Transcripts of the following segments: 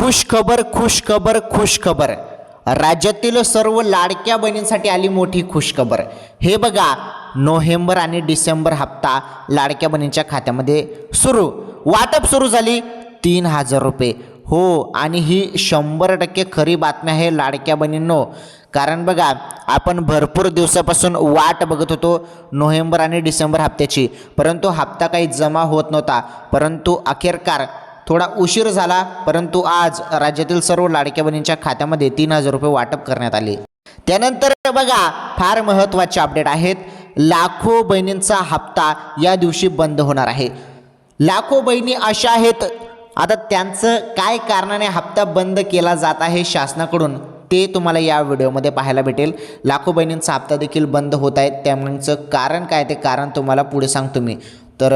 खुश खबर खुश खबर खुश खबर. राज्यातील सर्व लाडक्या बहिणींसाठी आली मोठी खुश खबर. हे बघा, नोव्हेंबर आणि डिसेंबर हप्ता लाडक्या बहिणींच्या खात्यामध्ये वाटप सुरू झाली 3,000 रुपये. हो, आणि ही 100% खरी बातमी आहे लाडक्या बहिणींनो. कारण बघा, आपण भरपूर दिवसापासून वाट बघत होतो नोव्हेंबर आणि डिसेंबर हप्त्याची, परंतु हप्ता काही जमा होत नव्हता. परंतु अखेरकार थोडा उशीर झाला, परंतु आज राज्यातील सर्व लाडक्या बहिणींच्या खात्यामध्ये 3,000 रुपये वाटप करण्यात आले. त्यानंतर बघा, फार महत्त्वाचे अपडेट आहेत. लाखो बहिणींचा हप्ता या दिवशी बंद होणार आहे. लाखो बहिणी अशा आहेत, आता त्यांचं काय कारणाने हप्ता बंद केला जात आहे शासनाकडून ते तुम्हाला या व्हिडिओमध्ये पाहायला भेटेल. लाखो बहिणींचा हप्ता देखील बंद होत आहे, त्यामुळेचं कारण काय ते कारण तुम्हाला पुढे सांगतो मी. तर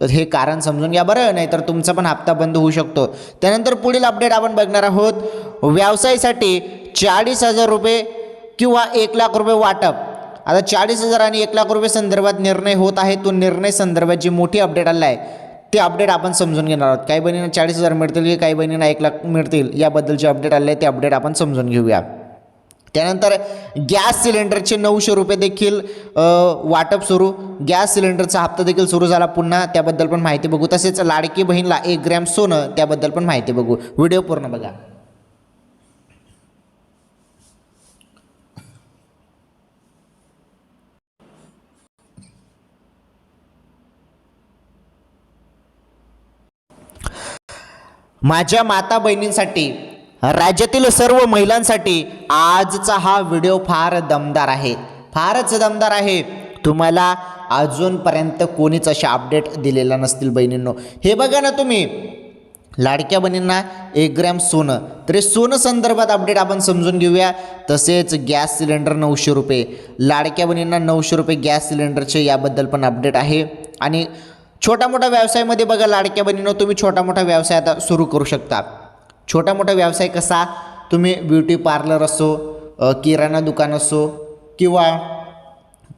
हे कारण समजून घ्या बरं, नाहीतर तुमचा पण हप्ता बंद होऊ शकतो. त्यानंतर पुढील अपडेट आपण बघणार आहोत. व्यवसायासाठी 40,000 रुपये किंवा 1,00,000 रुपये वाटप. आता 40,000 आणि 1,00,000 रुपये संदर्भात निर्णय होत आहे. तो निर्णय संदर्भात जी मोठी अपडेट आला आहे ते अपडेट आपण समजून घेणार आहोत. काही बहिणींना 40,000 मिळतील की काही बहिणींना 1,00,000 मिळतील, याबद्दलचे अपडेट आले आहे ते अपडेट आपण समजून घेऊया. त्यानंतर गॅस सिलेंडरचे 900 रुपये देखील वाटप सुरू. गॅस सिलेंडरचा हप्ता देखील सुरू झाला पुन्हा, त्याबद्दल पण माहिती बघू. तसेच लाडकी बहीणला 1 ग्रॅम सोनं, त्याबद्दल पण माहिती बघू. व्हिडिओ पूर्ण बघा. माझ्या माता बहिणींसाठी, राज्यातील सर्व महिलांसाठी आजचा हा व्हिडिओ फार दमदार आहे, फारच दमदार आहे. तुम्हाला अजूनपर्यंत कोणीच अशा अपडेट दिलेला नसतील बहिणींनो. हे बघा ना तुम्ही, लाडक्या बहिणींना 1 ग्रॅम सोनं, तर सोनं संदर्भात अपडेट आपण समजून घेऊया. तसेच गॅस सिलेंडर 900 रुपये, लाडक्या बहिणींना 900 रुपये गॅस सिलेंडरचे, याबद्दल पण अपडेट आहे. आणि छोटा मोठा व्यवसायामध्ये बघा लाडक्या बहिणींनो, तुम्ही छोटा मोठा व्यवसाय आता सुरू करू शकता. छोटा मोठा व्यवसाय कसा, तुम्ही ब्युटी पार्लर असो, किराणा दुकान असो, किंवा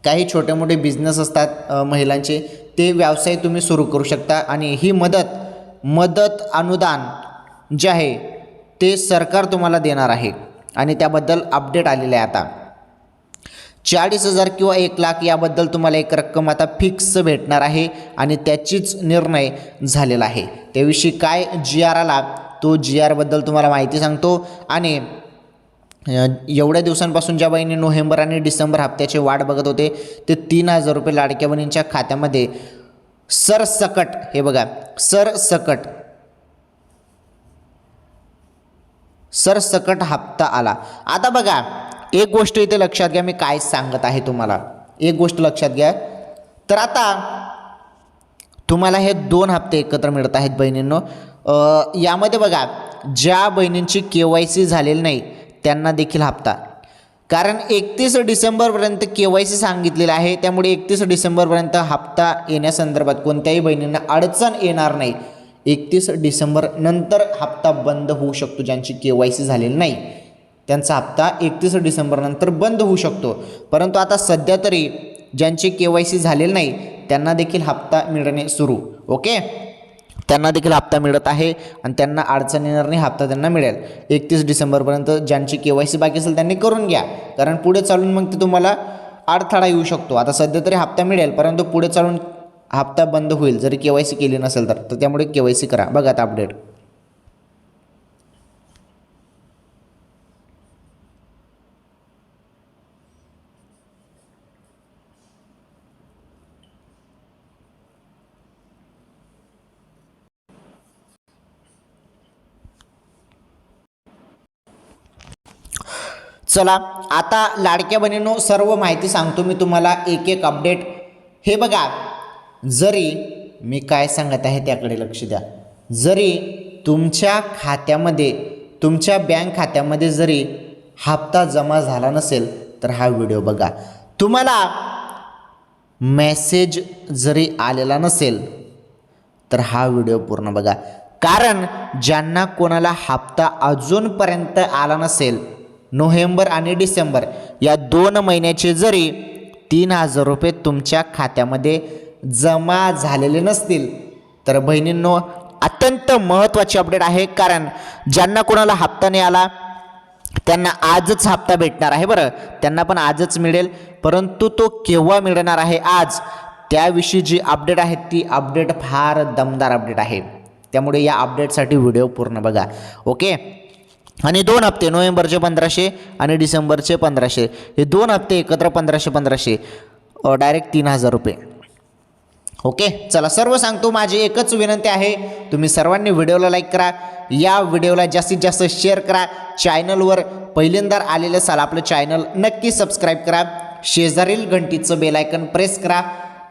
काही छोटे मोठे बिझनेस असतात महिलांचे, ते व्यवसाय तुम्ही सुरू करू शकता. आणि ही मदत अनुदान जे आहे ते सरकार तुम्हाला देणार आहे, आणि त्याबद्दल अपडेट आलेले आहे. आता 40,000 किंवा 1,00,000 याबद्दल तुम्हाला एक रक्कम आता फिक्स भेटणार आहे, आणि त्याचीच निर्णय झालेला आहे. त्याविषयी काय GR आला, तो GRबद्दल तुम्हाला माहिती सांगतो. आणि एवढ्या दिवसांपासून ज्या बहिणी नोव्हेंबर आणि डिसेंबर हप्त्याची वाट बघत होते, ते 3,000 रुपये लाडक्या बहिणींच्या खात्यामध्ये सरसकट, हे बघा, सरसकट हप्ता आला. आता बघा, एक गोष्ट इथे लक्षात घ्या, मी काय सांगत आहे तुम्हाला, एक गोष्ट लक्षात घ्या. तर आता तुम्हाला हे 2 हप्ते एकत्र मिळत आहेत बहिणींनो. यामध्ये बघा, ज्या बहिणींची KYC झालेली नाही त्यांना देखील हप्ता, कारण 31 डिसेंबरपर्यंत KYC सांगितलेलं आहे, त्यामुळे 31 डिसेंबरपर्यंत हप्ता येण्यासंदर्भात कोणत्याही बहिणींना अडचण येणार नाही. 31 डिसेंबर नंतर हप्ता बंद होऊ शकतो. ज्यांची KYC झालेली नाही त्यांचा हप्ता 31 डिसेंबरनंतर बंद होऊ शकतो. परंतु आता सध्या तरी ज्यांची KYC झालेली नाही त्यांना देखील हप्ता मिळणे सुरू. ओके, त्यांना देखील हप्ता मिळत आहे, आणि त्यांना अडचण येणार नाही, हप्ता त्यांना मिळेल. 31 डिसेंबरपर्यंत ज्यांची KYC बाकी असेल त्यांनी करून घ्या, कारण पुढे चालून मग ते तुम्हाला अडथळा येऊ शकतो. आता सध्या तरी हप्ता मिळेल, परंतु पुढे चालून हप्ता बंद होईल जरी KYC केली नसेल तर त्यामुळे KYC करा. बघा आता अपडेट. चला, आता लाडक्या बहिणींनो सर्व माहिती सांगतो मी तुम्हाला, एक एक अपडेट. हे बघा, जरी मी काय सांगत आहे त्याकडे लक्ष द्या. जरी तुमच्या खात्यामध्ये, तुमच्या बँक खात्यामध्ये जरी हप्ता जमा झाला नसेल तर हा व्हिडिओ बघा. तुम्हाला मेसेज जरी आलेला नसेल तर हा व्हिडिओ पूर्ण बघा. कारण ज्यांना कोणाला हप्ता अजूनपर्यंत आला नसेल, नोव्हेंबर आणि डिसेंबर या 2 महिन्याचे जरी 3,000 रुपये तुमच्या खात्यामध्ये जमा झालेले नसतील तर बहिणींनो, अत्यंत महत्त्वाची अपडेट आहे, कारण ज्यांना कोणाला हप्ता नाही आला त्यांना आजच हप्ता भेटणार आहे बरं, त्यांना पण आजच मिळेल, परंतु तो केव्हा मिळणार आहे आज, त्याविषयी जी अपडेट आहे ती अपडेट फार दमदार अपडेट आहे, त्यामुळे या अपडेटसाठी व्हिडिओ पूर्ण बघा. ओके. आणि 2 हप्ते नोव्हेंबरचे 1500 आणि डिसेंबरचे 1500, हे 2 हप्ते एकत्र 1500 डायरेक्ट 3000 रुपये. ओके. चला सर्व सांगतो. माझी एकच विनंती आहे, तुम्ही सर्वांनी व्हिडिओला लाईक करा, या व्हिडिओला जास्तीत जास्त शेअर करा, चॅनलवर पहिल्यांदा आलेलं असाल आपलं चॅनल नक्की सबस्क्राईब करा, शेजारील घंटीचं बेल आयकन प्रेस करा,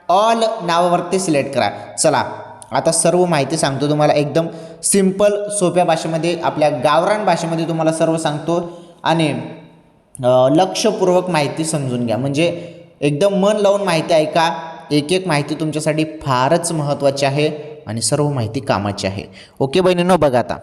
ऑल नावावरती सिलेक्ट करा. चला आता सर्व माहिती सांगतो तुम्हाला, एकदम सिंपल सोप्या भाषेमध्ये, आपल्या गावरान भाषेमध्ये तुम्हाला सर्व सांगतो आणि लक्षपूर्वक माहिती समजून घ्या, म्हणजे एकदम मन लावून माहिती ऐका. एक एक माहिती तुमच्यासाठी फारच महत्त्वाची आहे आणि सर्व माहिती कामाची आहे. ओके बहिणींनो, बघा आता.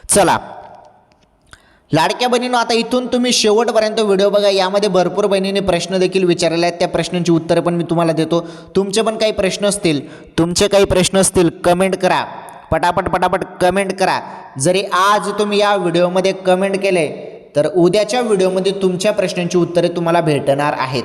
चला लाडक्या बहिणींनो, आता इथून तुम्ही शेवटपर्यंत व्हिडिओ बघा. यामध्ये भरपूर बहिणींनी प्रश्न देखील विचारलेले आहेत, त्या प्रश्नांची उत्तरं पण मी तुम्हाला देतो. तुमचे पण काही प्रश्न असतील, कमेंट करा, पटापट कमेंट करा. जरी आज तुम्ही या व्हिडिओमध्ये कमेंट केले तर उद्याच्या व्हिडिओमध्ये तुमच्या प्रश्नांची उत्तरे तुम्हाला भेटणार आहेत.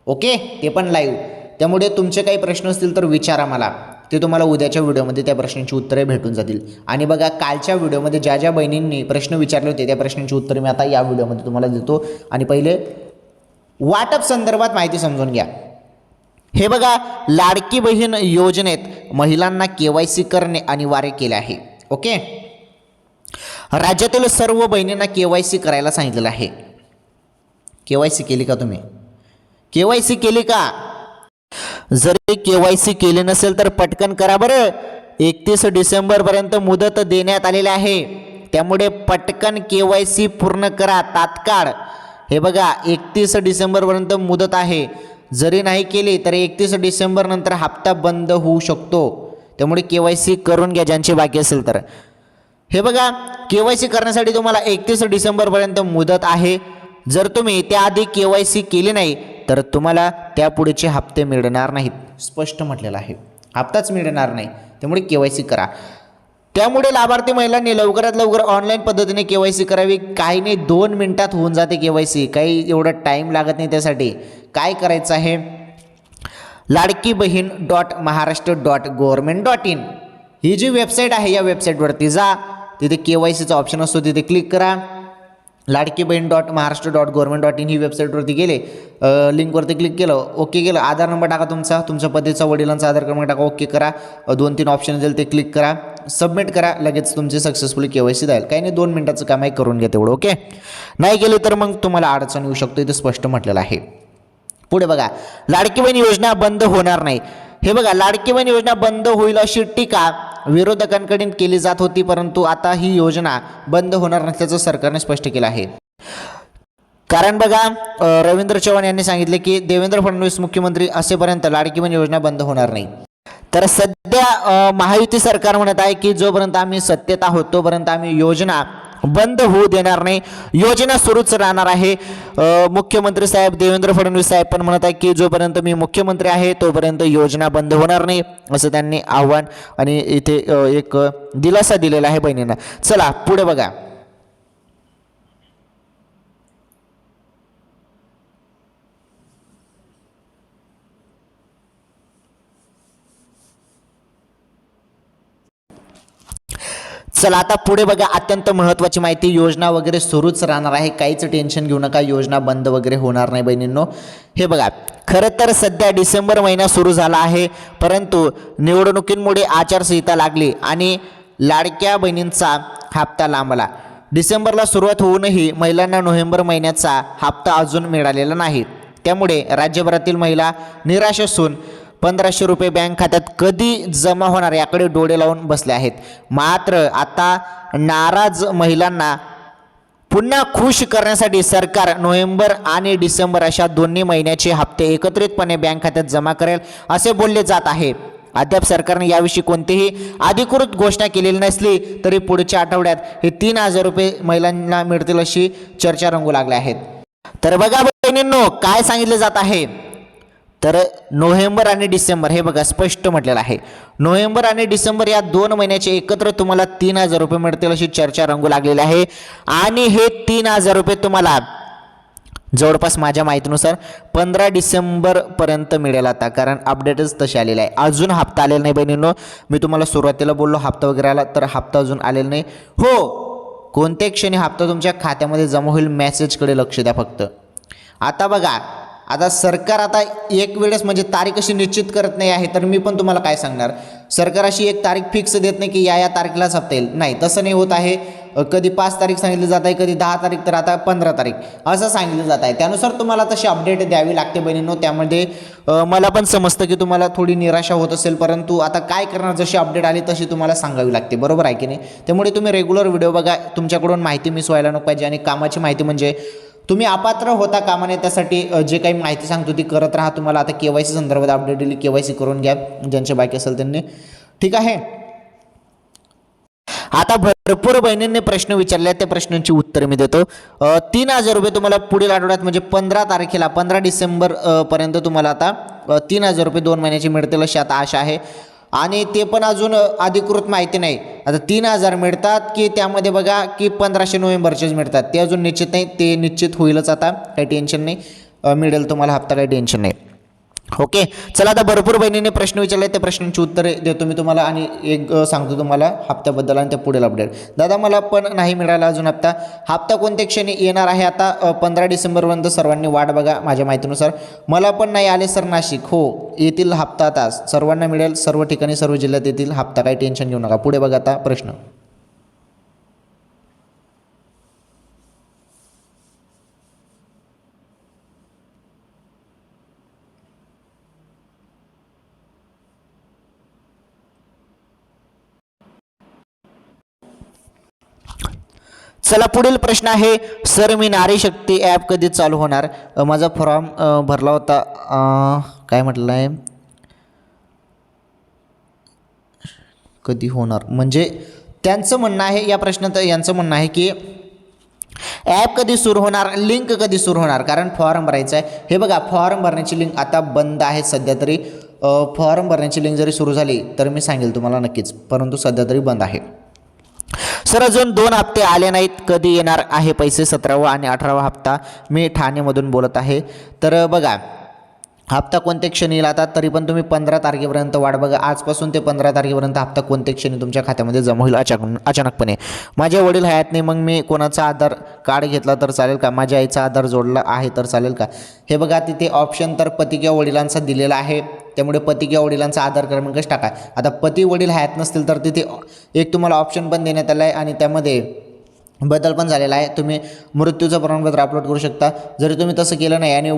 ओके, ते पण लाईव्ह. त्यामुळे तुमचे काही प्रश्न असतील तर विचारा मला, ते तुम्हाला उद्याच्या व्हिडिओमध्ये त्या प्रश्नांची उत्तरे भेटून जातील. आणि बघा, कालच्या व्हिडिओमध्ये ज्या ज्या बहिणींनी प्रश्न विचारले होते त्या प्रश्नांची उत्तरे मी आता या व्हिडिओमध्ये तुम्हाला देतो. आणि पहिले वाटप संदर्भात माहिती समजून घ्या. हे बघा, लाडकी बहीण योजनेत महिलांना KYC करणे अनिवार्य केले आहे. ओके. राज्यातील सर्व बहिणींना KYC करायला सांगितलेलं आहे. KYC केली का तुम्ही? KYC केली का? जरी KYC केले नसेल तर पटकन करा बरं. 31 डिसेंबरपर्यंत मुदत देण्यात आलेली आहे, त्यामुळे पटकन KYC पूर्ण करा तात्काळ. हे बघा, 31 डिसेंबरपर्यंत मुदत आहे, जरी नाही केली तर 31 डिसेंबर नंतर हप्ता बंद होऊ शकतो, त्यामुळे KYC करून घ्या ज्यांची बाकी असेल तर. हे बघा, KYC करण्यासाठी तुम्हाला 31 डिसेंबरपर्यंत मुदत आहे. जर तुम्ही त्याआधी KYC केली नाही तर तुम्हाला त्यापुढेचे हप्ते मिळणार नाहीत, स्पष्ट म्हटलेलं आहे, हप्ताच मिळणार नाही, त्यामुळे KYC करा. त्यामुळे लाभार्थी महिलांनी लवकरात लवकर ऑनलाईन पद्धतीने KYC करावी. काही नाही, 2 मिनिटात होऊन जाते KYC, काही एवढा टाईम लागत नाही. त्यासाठी काय करायचं आहे, ladkibhin.maharashtra.government.in ही जी वेबसाईट आहे, या वेबसाईटवरती जा, तिथे KYCचा ऑप्शन असतो, तिथे क्लिक करा. ladkibhin.maharashtra.government.in ही वेबसाईटवरती गेले, लिंकवरती क्लिक केलं, ओके केलं, आधार नंबर टाका तुमच्या पतीचा, वडिलांचा आधार क्रमांक टाका, ओके करा. 2-3 ऑप्शन येतील ते क्लिक करा, सबमिट करा, लगेच तुमचे सक्सेसफुली KYC जाईल. काही नाही, 2 मिनिटाचं काम आहे, करून घ्या तेवढं. ओके. नाही केले तर मग तुम्हाला अडचण येऊ शकतो, इथे स्पष्ट म्हटलेलं आहे. पुढे बघा, लाडकी बहीण योजना बंद होणार नाही. हे बघा, लाडकी बहीण योजना बंद होईल अशी टीका विरोधकांकडून केली जात होती, परंतु आता ही योजना बंद होणार नसल्याचं सरकारने स्पष्ट केलं आहे. कारण बघा, रवींद्र चव्हाण यांनी सांगितले की देवेंद्र फडणवीस मुख्यमंत्री असेपर्यंत लाडकी बहीण योजना बंद होणार नाही. तर सध्या महायुती सरकार म्हणत आहे की जोपर्यंत आम्ही सत्तेत आहोत तोपर्यंत आम्ही योजना बंद होऊ देणार नाही, योजना सुरूच राहणार आहे. मुख्यमंत्री साहेब देवेंद्र फडणवीस साहेब पण म्हणत आहे की जोपर्यंत मी मुख्यमंत्री आहे तोपर्यंत योजना बंद होणार नाही, असं त्यांनी आव्हान आणि इथे एक दिलासा दिलेला आहे बहिणींना. चला पुढे बघा. चला आता पुढे बघा, अत्यंत महत्त्वाची माहिती. योजना वगैरे सुरूच राहणार आहे, काहीच टेन्शन घेऊ नका, योजना बंद वगैरे होणार नाही बहिणींनो. हे बघा, खरं तर सध्या डिसेंबर महिना सुरू झाला आहे, परंतु निवडणुकींमुळे आचारसंहिता लागली आणि लाडक्या बहिणींचा हप्ता लांबला. डिसेंबरला सुरुवात होऊनही महिलांना नोव्हेंबर महिन्याचा हप्ता अजून मिळालेला नाही, त्यामुळे राज्यभरातील महिला निराश असून 1500 रुपये बँक खात्यात कधी जमा होणार याकडे डोळे लावून बसले आहेत. मात्र आता नाराज महिलांना पुन्हा खुश करण्यासाठी सरकार नोव्हेंबर आणि डिसेंबर अशा दोन्ही महिन्याचे हप्ते एकत्रितपणे बँक खात्यात जमा करेल असे बोलले जात आहे. अद्याप सरकारने याविषयी कोणतीही अधिकृत घोषणा केलेली नसली तरी पुढच्या आठवड्यात हे 3,000 रुपये महिलांना मिळतील अशी चर्चा रंगू लागल्या आहेत. तर बघा बहिणींनो, काय सांगितले जात आहे तर नोव्हेंबर आणि डिसेंबर हे बघा स्पष्ट म्हटलेलं आहे. नोव्हेंबर आणि डिसेंबर या 2 महिन्याचे एकत्र तुम्हाला 3,000 रुपये मिळतील अशी चर्चा रंगू लागलेली आहे. आणि हे 3,000 रुपये तुम्हाला जवळपास माझ्या माहितीनुसार 15 डिसेंबरपर्यंत मिळेल आता, कारण अपडेटच तसे आलेले आहे. अजून हप्ता आलेला नाही बहिणींनो. मी तुम्हाला सुरुवातीला बोललो हप्ता वगैरे आला, तर हप्ता अजून आलेला नाही. हो, कोणत्याही क्षणी हप्ता तुमच्या खात्यामध्ये जमा होईल, मेसेजकडे लक्ष द्या फक्त. आता बघा, आता सरकार आता एक वेळेस म्हणजे तारीख अशी निश्चित करत नाही आहे, तर मी पण तुम्हाला काय सांगणार, सरकार अशी एक तारीख फिक्स देत नाही की या तारखेलाच हप्ता येईल. नाही, तसं नाही होत आहे. कधी 5 तारीख सांगितली जात आहे, कधी 10 तारीख, तर आता 15 तारीख असं सांगितलं जात आहे. त्यानुसार तुम्हाला तशी अपडेट द्यावी लागते बहिणींनो. त्यामध्ये मला पण समजतं की तुम्हाला थोडी निराशा होत असेल, परंतु आता काय करणार, जशी अपडेट आली तशी तुम्हाला सांगावी लागते, बरोबर आहे की नाही. त्यामुळे तुम्ही रेग्युलर व्हिडिओ बघा, तुमच्याकडून माहिती मिस व्हायला नको पाहिजे. आणि कामाची माहिती म्हणजे तुम्ही अपात्र होता कामा नये, त्यासाठी जे काही माहिती सांगतो ती करत राहा. तुम्हाला आता KYC संदर्भात अपडेट दिली, KYC करून घ्या ज्यांचे बाकी असेल त्यांनी, ठीक आहे. आता भरपूर बहिणींनी प्रश्न विचारले, त्या प्रश्नांची उत्तर मी देतो. 3,000 रुपये तुम्हाला पुढील आठवड्यात म्हणजे 15 तारखेला 15 डिसेंबर पर्यंत तुम्हाला आता 3,000 रुपये 2 महिन्याचे मिळतील अशी आता आशा आहे. आणि ते पण अजून अधिकृत माहिती नाही. आता 3,000 मिळतात की त्यामध्ये बघा की 1500 नोव्हेंबरचेच मिळतात, ते अजून निश्चित नाही. ते निश्चित होईलच आता, काही टेन्शन नाही. मिळेल तुम्हाला हप्ता, काही टेन्शन नाही. ओके, चला आता भरपूर बहिणींनी प्रश्न विचारले, त्या प्रश्नांची उत्तरे देतो मी तुम्हाला. आणि एक सांगतो तुम्हाला हप्त्याबद्दल आणि त्या पुढील अपडेट. दादा मला पण नाही मिळाला अजून हप्ता. हप्ता कोणत्या क्षणी येणार आहे आता 15 डिसेंबरपर्यंत सर्वांनी वाट बघा. माझ्या माहितीनुसार मला पण नाही आले सर नाशिक. हो, येतील हप्ता आता, सर्वांना मिळेल, सर्व ठिकाणी सर्व जिल्ह्यात येतील हप्ता, काही टेन्शन घेऊ नका. पुढे बघा आता प्रश्न. चला पुढील प्रश्न आहे, सर मी नारी शक्ती ॲप कधी चालू होणार. माझा फॉर्म भरला होता, काय म्हटलं आहे, कधी होणार म्हणजे त्यांचं म्हणणं आहे या प्रश्नात. यांचं म्हणणं आहे की ॲप कधी सुरू होणार, लिंक कधी सुरू होणार, कारण फॉर्म भरायचं आहे. हे बघा, फॉर्म भरण्याची लिंक आता बंद आहे सध्या तरी. फॉर्म भरण्याची लिंक जरी सुरू झाली तर मी सांगेल तुम्हाला नक्कीच, परंतु सध्या तरी बंद आहे. सर अजून 2 हप्ते आले नाहीत, कधी येणार आहे पैसे? 17वा आणि 18वा हप्ता. मी ठाणेमधून बोलत आहे. तर बघा, हप्ता कोणत्या क्षणी येईल आता, तरी पण तुम्ही 15 तारखेपर्यंत वाट बघा. आजपासून ते 15 तारखेपर्यंत हप्ता कोणत्या क्षणी तुमच्या खात्यामध्ये जमा होईल अचानकपणे. माझे वडील हयात नाही, मग मी कोणाचा आधार कार्ड घेतला तर चालेल का? माझ्या आईचा आधार जोडला आहे तर चालेल का? हे बघा, तिथे ऑप्शन तर पती किंवा वडिलांचा दिलेला आहे. त्यामुळे पती किंवा वडिलांचा आधार क्रमांकच टाका. आता पती वडील हयात नसतील तर तिथे एक तुम्हाला ऑप्शन पण देण्यात आला आहे आणि त्यामध्ये बदल पण झालेला आहे. तुम्ही मृत्यूचं प्रमाणपत्र अपलोड करू शकता. जरी तुम्ही तसं केलं नाही आणि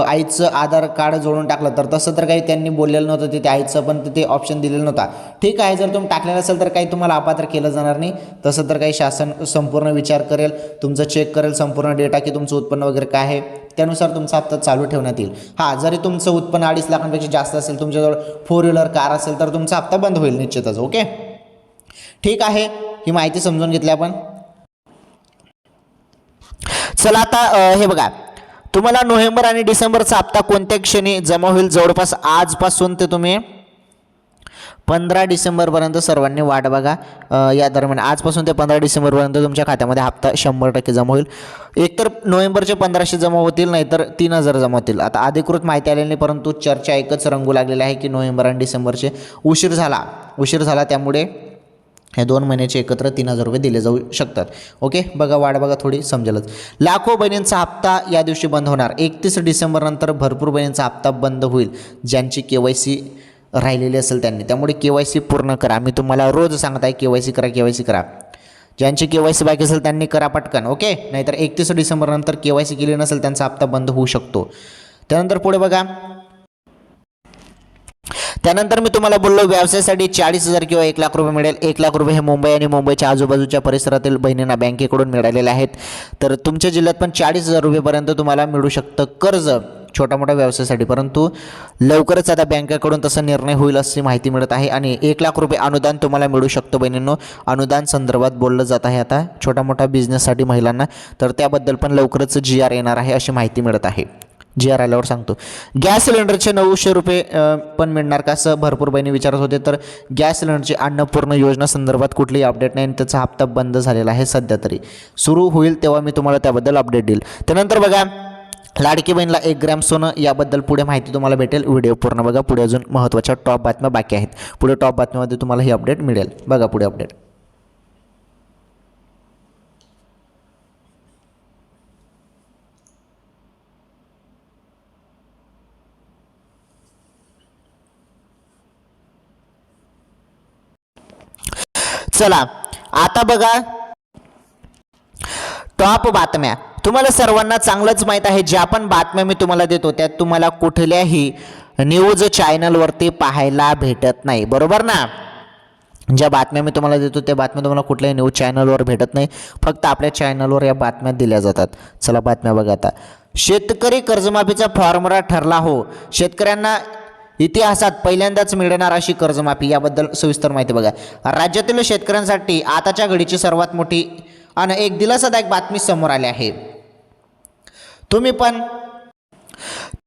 आईचं आधार कार्ड जोडून टाकलं तर तसं तर काही त्यांनी बोललेलं नव्हतं, तिथे आईचं पण तिथे ऑप्शन दिलेलं नव्हता. ठीक आहे, जर तुम्ही टाकलेलं असेल तर काही तुम्हाला अपात्र केलं जाणार नाही. तसं तर काही शासन संपूर्ण विचार करेल, तुमचं चेक करेल संपूर्ण डेटा की तुमचं उत्पन्न वगैरे काय आहे, त्यानुसार तुमचा हप्ता चालू ठेवण्यात येईल. हां, जरी तुमचं उत्पन्न 2.5 लाखांपेक्षा जास्त असेल, तुमच्याजवळ 4 व्हीलर कार असेल तर तुमचा हप्ता बंद होईल निश्चितच. ओके, ठीक आहे, ही माहिती समजून घेतली आपण. चला आता हे बघा, तुम्हाला नोव्हेंबर आणि डिसेंबरचा हप्ता कोणत्या क्षणी जमा होईल? जवळपास आजपासून ते तुम्ही 15 डिसेंबरपर्यंत सर्वांनी वाट बघा. या दरम्यान आजपासून ते 15 डिसेंबरपर्यंत तुमच्या खात्यामध्ये हप्ता 100% जमा होईल. एकतर नोव्हेंबरचे 1500 जमा होतील, नाहीतर 3000 जमा होतील. आता अधिकृत माहिती आलेली नाही, परंतु चर्चा एकच रंगू लागलेली आहे की नोव्हेंबर आणि डिसेंबरचे उशीर झाला, त्यामुळे हे 2 महिन्याचे एकत्र 3000 रुपये दिले जाऊ शकतात. ओके, बघा, वाट बघा, थोडी समजेलच. लाखो बहिणींचा हप्ता या दिवशी बंद होणार. 31 डिसेंबर नंतर भरपूर बहिणींचा हप्ता बंद होईल, ज्यांची KYC राहिलेली असेल त्यांनी. त्यामुळे KYC पूर्ण करा. मी तुम्हाला रोज सांगत आहे KYC करा. ज्यांची KYC बाकी असेल त्यांनी करा पटकन. ओके, नाहीतर 31 डिसेंबर नंतर KYC केली नसेल त्यांचा हप्ता बंद होऊ शकतो. त्यानंतर पुढे बघा, त्यानंतर मी तुम्हाला बोललो व्यवसायासाठी 40,000 किंवा 1 लाख रुपये मिळेल. 1 लाख रुपये हे मुंबई आणि मुंबईच्या आजूबाजूच्या परिसरातील बहिणींना बँकेकडून मिळालेले आहेत. तर तुमच्या जिल्ह्यात पण 40,000 रुपयेपर्यंत तुम्हाला मिळू शकतं कर्ज. छोटा मोठा व्यवसायासाठी, परंतु लवकरच आता बँकेकडून तसा निर्णय होईल अशी माहिती मिळत आहे आणि 1 लाख रुपये अनुदान तुम्हाला मिळू शकतो बहिणींनो. अनुदान संदर्भात बोललं जात आहे आता छोटा मोठा बिझनेससाठी महिलांना, तर त्याबद्दल पण लवकरच GR येणार आहे अशी माहिती मिळत आहे. GR आल्यावर सांगतो. गॅस सिलेंडरचे 900 रुपये पण मिळणार का असं भरपूर बहिणी विचारत होते. तर गॅस सिलेंडरची अन्नपूर्ण योजना संदर्भात कुठलीही अपडेट नाही आणि त्याचा हप्ता बंद झालेला आहे सध्या तरी. सुरू होईल तेव्हा मी तुम्हाला त्याबद्दल अपडेट देईल. त्यानंतर बघा लाडकी बहीणला 1 ग्रॅम सोनं याबद्दल पुढे माहिती तुम्हाला भेटेल. व्हिडिओ पूर्ण बघा. पुढे अजून महत्त्वाच्या टॉप बातम्या बाकी आहेत. पुढे टॉप बातम्यामध्ये तुम्हाला ही अपडेट मिळेल. बघा पुढे अपडेट. चला आता बघा टॉप बातम्या. तुम्हाला सर्वांना चांगलंच माहीत आहे, ज्या पण बातम्या मी तुम्हाला देतो त्यात तुम्हाला कुठल्याही न्यूज चॅनलवरती पाहायला भेटत नाही, बरोबर ना. ज्या बातम्या मी तुम्हाला देतो त्या बातम्या तुम्हाला कुठल्याही न्यूज चॅनलवर भेटत नाही, फक्त आपल्या चॅनलवर या बातम्या दिल्या जातात. चला बातम्या बघा आता. शेतकरी कर्जमाफीचा फॉर्म्युला ठरला हो, शेतकऱ्यांना इतिहासात पहिल्यांदाच मिळणार अशी कर्जमाफी. याबद्दल सविस्तर माहिती बघा. राज्यातील शेतकऱ्यांसाठी आताच्या घडीची सर्वात मोठी आणि एक दिलासादायक बातमी समोर आली आहे.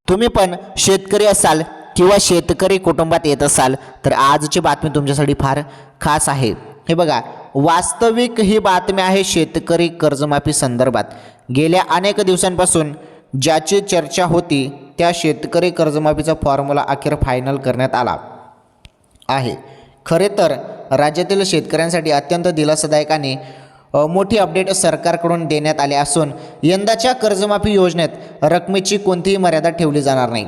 तुम्ही पण शेतकरी असाल किंवा शेतकरी कुटुंबात येत असाल तर आजची बातमी तुमच्यासाठी फार खास आहे. हे बघा, वास्तविक ही बातमी आहे शेतकरी कर्जमाफी संदर्भात. गेल्या अनेक दिवसांपासून ज्याची चर्चा होती त्या शेतकरी कर्जमाफीचा फॉर्म्युला अखेर फायनल करण्यात आला आहे. खरे तर राज्यातील शेतकऱ्यांसाठी अत्यंत दिलासादायक आणि मोठी अपडेट सरकारकडून देण्यात आले असून यंदाच्या कर्जमाफी योजनेत रकमेची कोणतीही मर्यादा ठेवली जाणार नाही.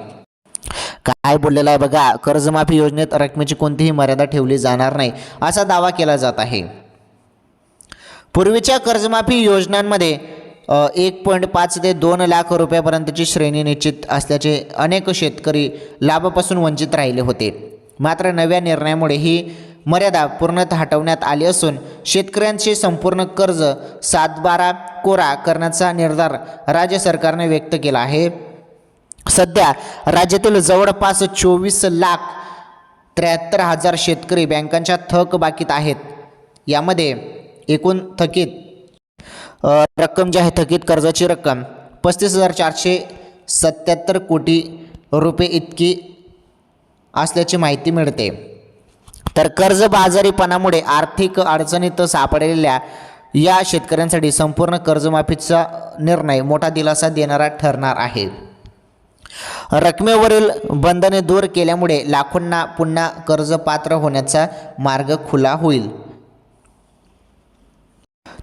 काय बोललेलं आहे बघा, कर्जमाफी योजनेत रकमेची कोणतीही मर्यादा ठेवली जाणार नाही असा दावा केला जात आहे. पूर्वीच्या कर्जमाफी योजनांमध्ये 1.5 ते 2 लाख रुपयापर्यंतची श्रेणी निश्चित असल्याचे अनेक शेतकरी लाभापासून वंचित राहिले होते. मात्र नव्या निर्णयामुळे ही मर्यादा पूर्णतः हटवण्यात आली असून शेतकऱ्यांचे संपूर्ण कर्ज 7/12 कोरा करण्याचा निर्धार राज्य सरकारने व्यक्त केला आहे. सध्या राज्यातील जवळपास 24,73,000 शेतकरी बँकांच्या थकबाकीत आहेत. यामध्ये एकूण थकीत रक्कम जी आहे, थकीत कर्जाची रक्कम 35,477 कोटी रुपये इतकी असल्याची माहिती मिळते. तर कर्जबाजारीपणामुळे आर्थिक अडचणीत सापडलेल्या या शेतकऱ्यांसाठी संपूर्ण कर्जमाफीचा निर्णय मोठा दिलासा देणारा ठरणार आहे. रकमेवरील बंधने दूर केल्यामुळे लाखोंना पुन्हा कर्जपात्र होण्याचा मार्ग खुला होईल.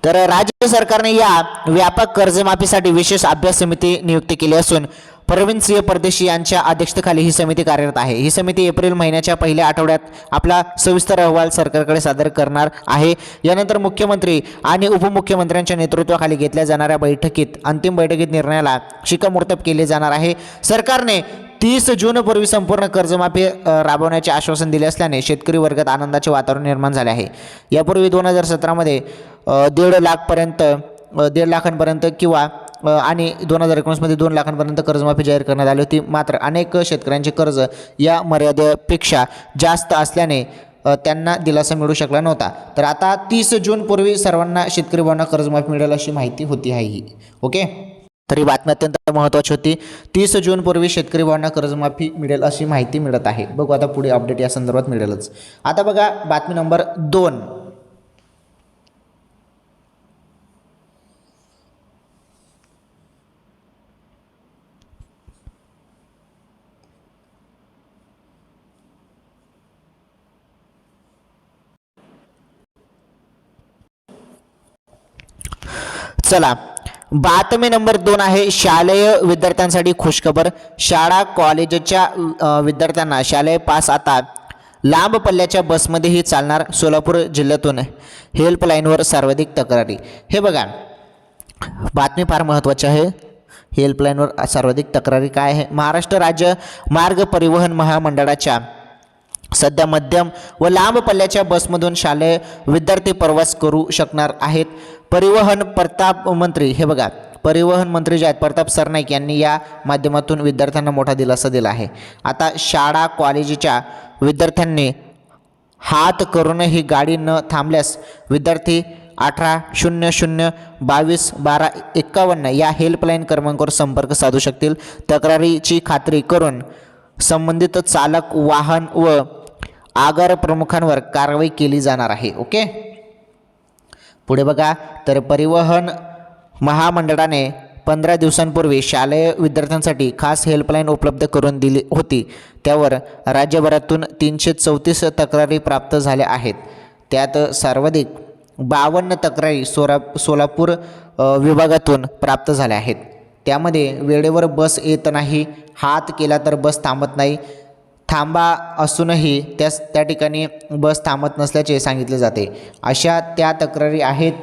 तर राज्य सरकारने या व्यापक कर्जमाफीसाठी विशेष अभ्यास समिती नियुक्त केली असून प्रवीण सिंह परदेशी यांच्या अध्यक्षतेखाली ही समिती कार्यरत आहे. ही समिती एप्रिल महिन्याच्या पहिल्या आठवड्यात आपला सविस्तर अहवाल सरकारकडे सादर करणार आहे. यानंतर मुख्यमंत्री आणि उपमुख्यमंत्र्यांच्या नेतृत्वाखाली घेतल्या जाणाऱ्या अंतिम बैठकीत निर्णयाला शिक्कामोर्तब केले जाणार आहे. सरकारने 30 जूनपूर्वी संपूर्ण कर्जमाफी राबवण्याचे आश्वासन दिले असल्याने शेतकरी वर्गात आनंदाचे वातावरण निर्माण झाले आहे. यापूर्वी 2017मध्ये 1.5 लाखांपर्यंत किंवा आणि 2019मध्ये 2 लाखांपर्यंत कर्जमाफी जाहीर करण्यात आली होती. मात्र अनेक शेतकऱ्यांचे कर्ज या मर्यादेपेक्षा जास्त असल्याने त्यांना दिलासा मिळू शकला नव्हता. तर आता 30 जूनपूर्वी सर्वांना शेतकरी भावांना कर्जमाफी मिळेल अशी माहिती होती आहे ही. ओके, तर ही बातमी अत्यंत महत्त्वाची होती. 30 जूनपूर्वी शेतकरी भावांना कर्जमाफी मिळेल अशी माहिती मिळत आहे. बघू आता पुढे अपडेट या संदर्भात मिळेलच. आता बघा बातमी नंबर 2. चला बातमी नंबर 2 आहे शालेय विद्यार्थ्यांसाठी खुशखबर. शाळा कॉलेजच्या विद्यार्थ्यांना शालेय पास आता लांब पल्ल्याच्या बसमध्येही चालणार. सोलापूर जिल्ह्यातून हेल्पलाईनवर सर्वाधिक तक्रारी. हे बघा बातमी फार महत्त्वाची आहे. हेल्पलाईनवर सर्वाधिक तक्रारी काय आहे? महाराष्ट्र राज्य मार्ग परिवहन महामंडळाच्या सध्या मध्यम व लांब पल्ल्याच्या बसमधून शालेय विद्यार्थी प्रवास करू शकणार आहेत. परिवहन प्रताप मंत्री हे बघा परिवहन मंत्री जे आहेत प्रताप सरनाईक यांनी या माध्यमातून विद्यार्थ्यांना मोठा दिलासा दिला आहे. आता शाळा कॉलेजच्या विद्यार्थ्यांनी हात करूनही गाडी न थांबल्यास विद्यार्थी 1800221251 या हेल्पलाईन क्रमांकावर संपर्क साधू शकतील. तक्रारीची खात्री करून संबंधित चालक, वाहन व आगार प्रमुखांवर कारवाई केली जाणार आहे. ओके, पुढे बघा. तर परिवहन महामंडळाने 15 दिवसांपूर्वी शालेय विद्यार्थ्यांसाठी खास हेल्पलाईन उपलब्ध करून दिली होती. त्यावर राज्यभरातून 334 तक्रारी प्राप्त झाल्या आहेत. त्यात सर्वाधिक 52 तक्रारी सोलापूर विभागातून प्राप्त झाल्या आहेत. त्यामध्ये वेळेवर बस येत नाही, हात केला तर बस थांबत नाही, थांबा असूनही त्या ठिकाणी बस थांबत नसल्याचे सांगितले जाते, अशा त्या तक्रारी आहेत.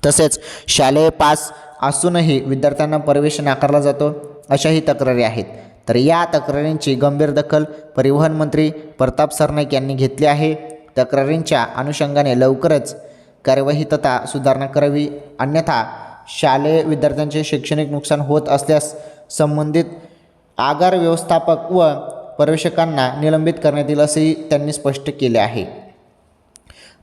तसेच शालेय पास असूनही विद्यार्थ्यांना प्रवेश नाकारला जातो, अशाही तक्रारी आहेत. तर या तक्रारींची गंभीर दखल परिवहन मंत्री प्रताप सरनाईक यांनी घेतली आहे. तक्रारींच्या अनुषंगाने लवकरच कार्यवाही तथा सुधारणा करावी, अन्यथा शालेय विद्यार्थ्यांचे शैक्षणिक नुकसान होत असल्यास संबंधित आगार व्यवस्थापक व प्रवेशकांना निलंबित करण्यात येईल, असेही त्यांनी स्पष्ट केले आहे.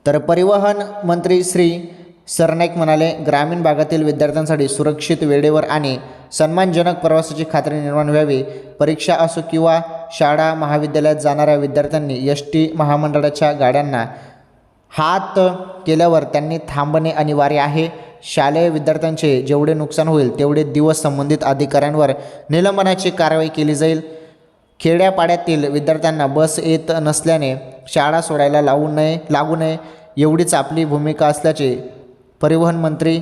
तर परिवहन मंत्री श्री सरनाईक म्हणाले, ग्रामीण भागातील विद्यार्थ्यांसाठी सुरक्षित, वेळेवर आणि सन्मानजनक प्रवासाची खात्री निर्माण व्हावी. परीक्षा असो किंवा शाळा महाविद्यालयात जाणाऱ्या विद्यार्थ्यांनी एस.टी. महामंडळाच्या गाड्यांना हात केल्यावर त्यांनी थांबणे अनिवार्य आहे. शालेय विद्यार्थ्यांचे जेवढे नुकसान होईल तेवढे दिवस संबंधित अधिकाऱ्यांवर निलंबनाची कारवाई केली जाईल. खेड्यापाड्यातील विद्यार्थ्यांना बस येत नसल्याने शाळा सोडायला लागू नये एवढीच आपली भूमिका असल्याचे परिवहन मंत्री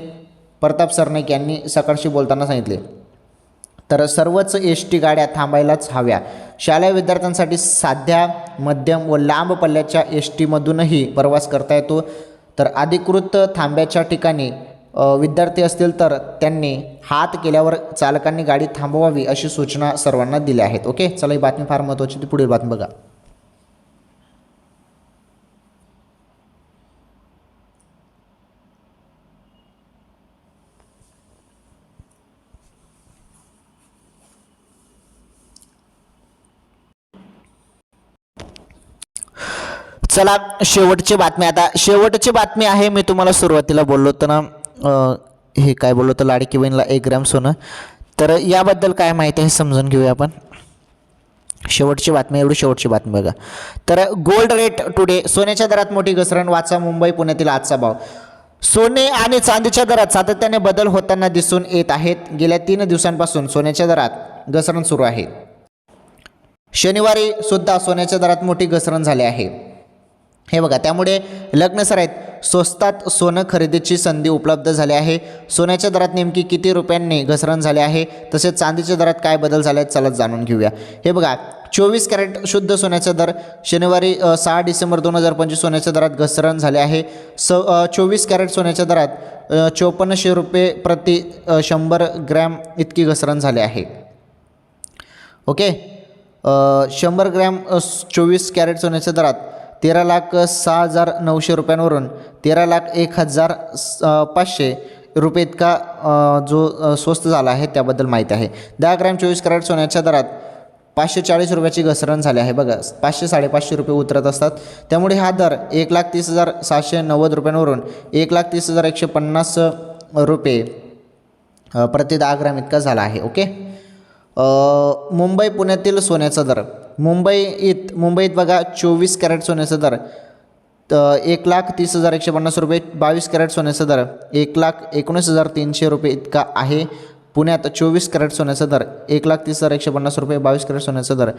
प्रताप सरनाईक यांनी सकाळशी बोलताना सांगितले. तर सर्वच एस.टी. गाड्या थांबायलाच हव्या. शालेय विद्यार्थ्यांसाठी साध्या, मध्यम व लांब पल्ल्याच्या एस.टीमधूनही प्रवास करता येतो. तर अधिकृत थांब्याच्या ठिकाणी विद्यार्थी असतील तर त्यांनी हात केल्यावर चालकांनी गाडी थांबवावी, अशी सूचना सर्वांना दिल्या आहेत. ओके, चला ही बातमी फार महत्त्वाची, ती पुढील बातमी बघा. चला शेवटची बातमी. आता शेवटची बातमी आहे, मी तुम्हाला सुरुवातीला बोललो होतं ना, हे काय बोललो होतं, लाडकी बहीणला 1 ग्रॅम सोनं. तर याबद्दल काय माहिती आहे समजून घेऊया आपण. शेवटची बातमी, एवढी शेवटची बातमी बघा. तर गोल्ड रेट टुडे, सोन्याच्या दरात मोठी घसरण, वाचा मुंबई पुण्यातील आजचा भाव. सोने आणि चांदीच्या दरात सातत्याने बदल होताना दिसून येत आहेत. गेल्या 3 दिवसांपासून सोन्याच्या दरात घसरण सुरू आहे. शनिवारी सुद्धा सोन्याच्या दरात मोठी घसरण झाली आहे. हे बघा, त्यामुळे लग्नसराईत स्वस्तात सोनं खरेदीची संधी उपलब्ध झाली आहे. सोन्याच्या दरात नेमकी किती रुपयांनी घसरण झाले आहे, तसेच चांदीच्या दरात काय बदल झाले आहेत, चला जाणून घेऊया. हे बघा, 24 कॅरेट शुद्ध सोन्याचा दर शनिवारी 6 डिसेंबर 2025 सोन्याच्या दरात घसरण झाले आहे. 24 कॅरेट सोन्याच्या दरात 5400 रुपये प्रति 100 ग्रॅम इतकी घसरण झाले आहे. ओके, 100 ग्रॅम 24 कॅरेट सोन्याच्या दरात 13,06,900 रुपयांवरून 13,01,500 रुपये इतका जो स्वस्त झाला आहे, त्याबद्दल माहिती आहे. 10 ग्रॅम 24 कॅरेट सोन्याच्या दरात 540 रुपयाची घसरण झाली आहे. बघा, 500-550 रुपये उतरत असतात, त्यामुळे हा दर 1,30,790 रुपयांवरून 1,30,150 रुपये प्रति 10 ग्रॅम इतका झाला आहे. ओके, मुंबई पुण्यातील सोन्याचा दर. मुंबईत बघा, 24 कॅरेट सोन्याचा दर 1,30,150 रुपये. 22 कॅरेट सोन्याचा दर 1,19,300 रुपये इतका आहे. पुण्यात 24 कॅरेट सोन्याचा दर 1,30,150 रुपये. 22 कॅरेट सोन्याचा दर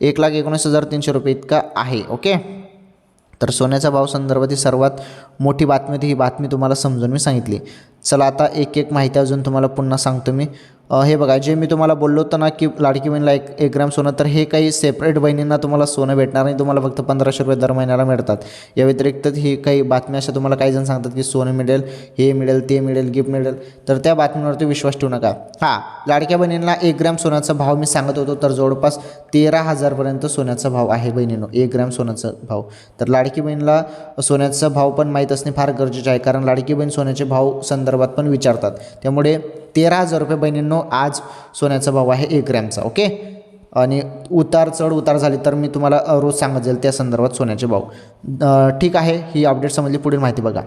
1,19,300 रुपये इतका आहे. ओके, तर सोन्याचा भाव संदर्भातील सर्वात मोठी बातमी होती. ही बातमी तुम्हाला समजून मी सांगितली. चला आता एक माहिती अजून तुम्हाला पुन्हा सांगतो मी. हे बघा, जे मी तुम्हाला बोललो होतं ना की लाडकी बहिणीला 1 ग्रॅम सोनं, तर हे काही सेपरेट बहिणींना तुम्हाला सोनं भेटणार नाही. तुम्हाला फक्त 1,500 रुपये दर महिन्याला मिळतात. या व्यतिरिक्त ही काही बातम्या अशा तुम्हाला काही जण सांगतात की सोनं मिळेल, हे मिळेल, ते मिळेल, गिफ्ट मिळेल, तर त्या बातमीवरती विश्वास ठेवू नका. हां, लाडक्या बहिणींना 1 ग्रॅम सोन्याचा भाव मी सांगत होतो, तर जवळपास 13,000पर्यंत सोन्याचा भाव आहे बहिणीनो, 1 ग्रॅम सोन्याचा भाव. तर लाडकी बहिणीला सोन्याचा भाव पण माहीत असणे फार गरजेचे आहे, कारण लाडकी बहीण सोन्याचे भाव संदर्भात संदर्भात पण विचारतात. त्यामुळे 13,000 रुपये बहिणींनो आज सोन्याचा भाव आहे 1 ग्रॅमचा. ओके. आणि चढ उतार झाली तर मी तुम्हाला रोज सांगत जाईल त्या संदर्भात सोन्याचे भाव. ठीक आहे, ही अपडेट समजली. पुढील माहिती बघा.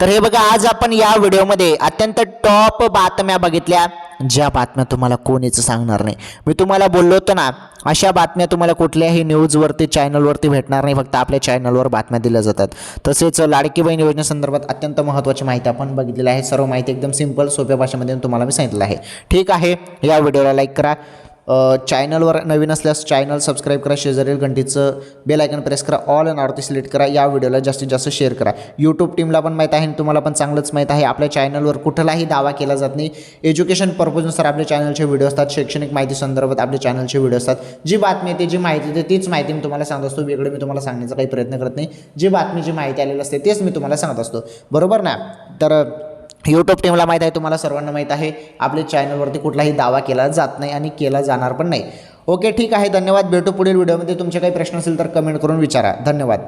तर हे बघा, आज आपण या व्हिडिओमध्ये अत्यंत टॉप बातम्या बघितल्या, ज्या बातम्या तुम्हाला कोणीच सांगणार नाही. मी तुम्हाला बोललो होतो ना, अशा बातम्या तुम्हाला कुठल्याही न्यूजवरती चॅनलवरती भेटणार नाही. फक्त आपल्या चॅनलवर बातम्या दिल्या जातात. तसेच लाडकी बहीण योजनेसंदर्भात अत्यंत महत्त्वाची माहिती आपण बघितलेली आहे. सर्व माहिती एकदम सिंपल सोप्या भाषेमध्ये तुम्हाला मी सांगितलं आहे. ठीक आहे, या व्हिडिओला लाईक करा. चॅनलवर नवीन असल्यास चॅनल सबस्क्राईब करा. शेजारील घंटीचं बेल आयकन प्रेस करा. ऑल अँड ऑरती सिलेक्ट करा. या व्हिडिओला जास्तीत जास्त शेअर करा. यूट्यूब टीमला पण माहीत आहे, तुम्हाला पण चांगलंच माहीत आहे, आपल्या चॅनलवर कुठलाही दावा केला जात नाही. एज्युकेशन पर्पजनुसार आपल्या चॅनलचे व्हिडिओ असतात. शैक्षणिक माहिती संदर्भात आपल्या चॅनलचे व्हिडिओ असतात. जी बातमी येते, जी माहिती येते, तीच माहिती मी तुम्हाला सांगत असतो. वेगळं मी तुम्हाला सांगण्याचा काही प्रयत्न करत नाही. जी बातमी, जी माहिती आलेली असते तेच मी तुम्हाला सांगत असतो. बरोबर ना? तर यूट्यूब टीमला माहीत आहे, तुम्हाला सर्वांना माहीत आहे, आपल्या चॅनलवरती कुठलाही दावा केला जात नाही आणि केला जाणार पण नाही. ओके, ठीक आहे, धन्यवाद. भेटू पुढील व्हिडिओमध्ये. तुमचे काही प्रश्न असेल तर कमेंट करून विचारा. धन्यवाद.